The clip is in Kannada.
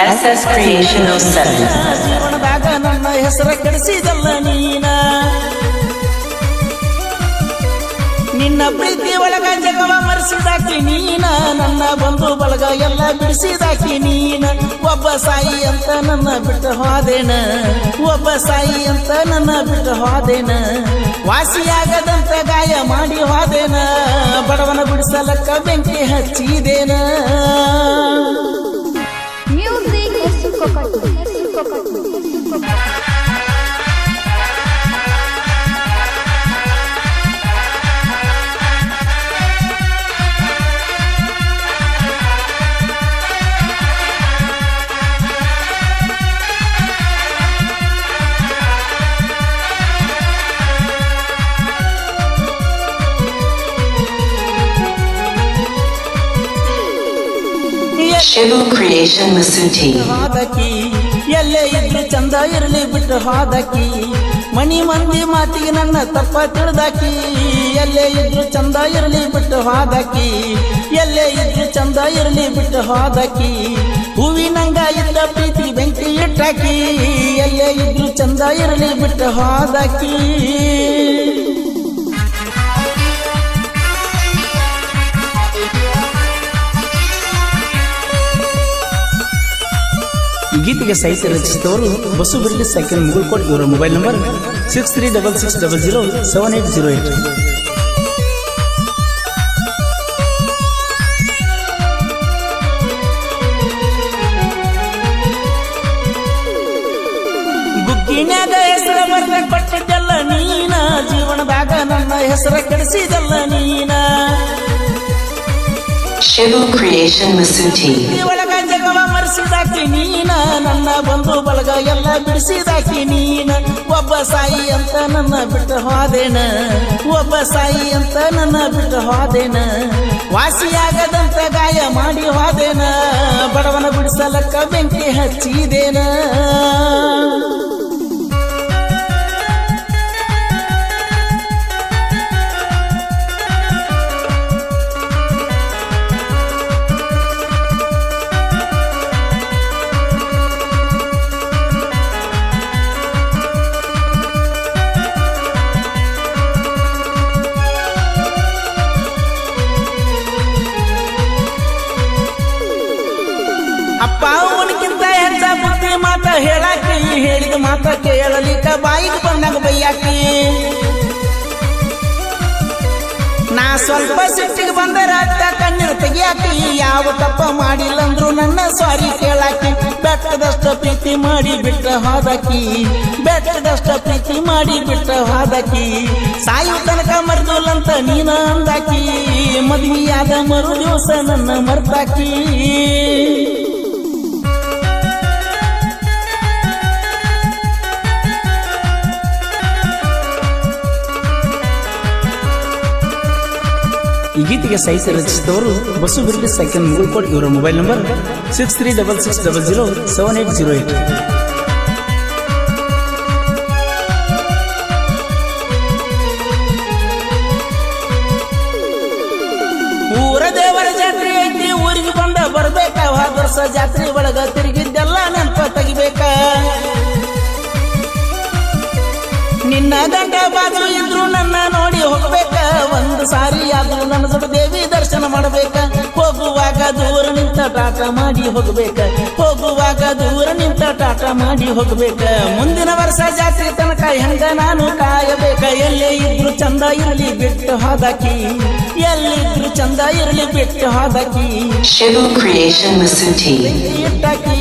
SS Creation 07. ಜೀವನದಾಗ ನನ್ನ ಹೆಸರ ಕೆಡಿಸಿದಲ್ಲ ನೀನ ನಿನ್ನ ಪ್ರೀತಿ ಒಳಗ ಜಗವ ಮರೆಸಿದಾಕಿ ನೀನ ನನ್ನ ಬಂಧು ಬಳಗ ಎಲ್ಲ ಬಿಡಿಸಿದಾಕಿ ನೀನ ಒಬ್ಬ ಸಾಯಿ ಅಂತ ನನ್ನ ಬಿಟ್ಟು ಹೋದೇನ ಒಬ್ಬ ಸಾಯಿ ಅಂತ ನನ್ನ ಬಿಟ್ಟು ಹೋದೇನ ವಾಸಿಯಾಗದಂತ ಗಾಯ ಮಾಡಿ ಹೋದೇನ ಬಡವನ ಬಿಡಿಸಲಕ್ಕ ಬೆಂಕಿ ಹಚ್ಚಿದೇನ Music is Sukokatu. Shivu Creation Masuti. ಹಾದಕಿ ಎಲ್ಲೇ ಇದ್ರು ಚಂದ ಇರಲಿ ಬಿಟ್ಟು ಹಾದಕಿ ಮನಿ ಮಂದಿ ಮಾತಿಗೆ ನನ್ನ ತಪ್ಪ ತಿಳಿದಾಕಿ ಎಲ್ಲೇ ಇದ್ರು ಚಂದ ಇರಲಿ ಬಿಟ್ಟು ಹಾದಕಿ ಎಲ್ಲೇ ಇದ್ರು ಚಂದ ಇರಲಿ ಬಿಟ್ಟು ಹಾದಕಿ ಹೂವಿನಂಗ ಇದ್ದ ಪ್ರೀತಿ ಬೆಂಕಿ ಇಟ್ಟಾಕಿ ಎಲ್ಲೇ ಇದ್ರು ಚಂದ ಇರಲಿ ಬಿಟ್ಟು ಹಾದಕಿ ಗೀತೆಗೆ ಸಾಹಿತ್ಯ ರಚಿಸಿದವರು ಬಸು ಬಿರ್ಲಿ ಸೈಕಲ್ ಮುಗುಳ್ಕೋಟ್. ಇವರ ಮೊಬೈಲ್ ನಂಬರ್ 6366007808. ಗುಗ್ಗಿನ್ಯಾಗ ಹೆಸರ ಬರ್ದ ಕೊಟ್ಟಿದ್ದಲ್ಲ ನೀನ ಜೀವನದಾಗ ನನ್ನ ಹೆಸರ ಕೆಡಿಸಿದಲ್ಲ ನೀನ Shivu Creation Masuti. ಒಳಗ ಜಗವ ಮರೆಸಿದಾಕಿ ನೀನ ನನ್ನ ಬಂಧು ಬಳಗ ಎಲ್ಲ ಬಿಡಿಸಿದಾಕಿ ನೀನ ಒಬ್ಬ ಸಾಯಿ ಅಂತ ನನ್ನ ಬಿಟ್ಟು ಹೋದೇನ ಒಬ್ಬ ಸಾಯಿ ಅಂತ ನನ್ನ ಬಿಟ್ಟು ಹೋದೇನ ವಾಸಿಯಾಗದಂತ ಗಾಯ ಮಾಡಿ ಹೋದೇನ ಬಡವನ ಬಿಡಿಸಲಕ್ಕ ಬೆಂಕಿ ಹಚ್ಚಿದೇನ ಅಪ್ಪ ಅವನಕ್ಕಿಂತ ಹೆಚ್ಚ ಬುದ್ಧಿ ಮಾತ ಹೇಳಾಕಿ ಹೇಳಿದ ಮಾತ ಕೇಳಲಿಕ್ಕ ಬಾಯಿಗೆ ಬಂದಾಗ ಬೈಯಾಕಿ ನಾ ಸ್ವಲ್ಪ ಸಿಟ್ಟಿಗೆ ಬಂದರ ಅತ್ತ ಕಣ್ಣೀರು ತೆಗಿಯಾಕಿ ಯಾವ ತಪ್ಪ ಮಾಡಿಲ್ಲಂದ್ರು ನನ್ನ ಸಾರಿ ಕೇಳಾಕಿ ಬೆಟ್ಟದಷ್ಟ ಪ್ರೀತಿ ಮಾಡಿ ಬಿಟ್ಟ ಹೋದಾಕಿ ಬೆಟ್ಟದಷ್ಟ ಪ್ರೀತಿ ಮಾಡಿ ಬಿಟ್ಟ ಹೋದಾಕಿ ಸಾಯು ತನಕ ಮರ್ದೋಲ್ಲಂತ ನೀನ ಅಂದಾಕಿ ಮದುವೆಯಾದ ಮರು ದಿವಸ ನನ್ನ ಮರ್ತಾಕಿ ಈ ಗೀತೆಗೆ ಸಾಹಿತ್ಯ ರಚಿಸಿದವರು ಬಸು ಬಿರ್ಲಿ ಸೈಕಲ್ ಮುಗುಳ್ಕೋಟ್. ಇವರ ಮೊಬೈಲ್ ನಂಬರ್ 6366007808. ಊರ ದೇವರ ಜಾತ್ರೆ ಐತಿ ಊರಿಗೆ ಬಂದ ಬರ್ಬೇಕ ಹೋದ ವರ್ಷ ಜಾತ್ರೆ ಒಳಗ ತಿರುಗಿದ್ದೆಲ್ಲ ನೆನಪ ತೆಗಿಬೇಕ ನಿನ್ನ ಗಂಡ ಬಾಜು ಇದ್ರು ನನ್ನ ನೋಡಿ ಹೋಗ್ಬೇಕ ಒಂದು ಸಾರಿ ಆದ್ರೂ ನನ್ನ ಜೊತೆ ದೇವಿ ದರ್ಶನ ಮಾಡ್ಬೇಕ ಹೋಗುವಾಗ ದೂರ ನಿಂತ ಟಾಟ ಮಾಡಿ ಹೋಗ್ಬೇಕ ಹೋಗುವಾಗ ದೂರ ನಿಂತ ಟಾಟ ಮಾಡಿ ಹೋಗ್ಬೇಕ ಮುಂದಿನ ವರ್ಷ ಜಾತ್ರೆ ತನಕ ಹೆಂಗ ನಾನು ಕಾಯಬೇಕ ಎಲ್ಲೇ ಇದ್ರು ಚಂದ ಇರಲಿ ಬಿಟ್ಟು ಹೋದಾಕಿ ಎಲ್ಲಿದ್ರು ಚಂದ ಇರಲಿ ಬಿಟ್ಟು ಹೋದಾಕಿ Shivu Creation Masuti. ಇಟ್ಟಾಕಿ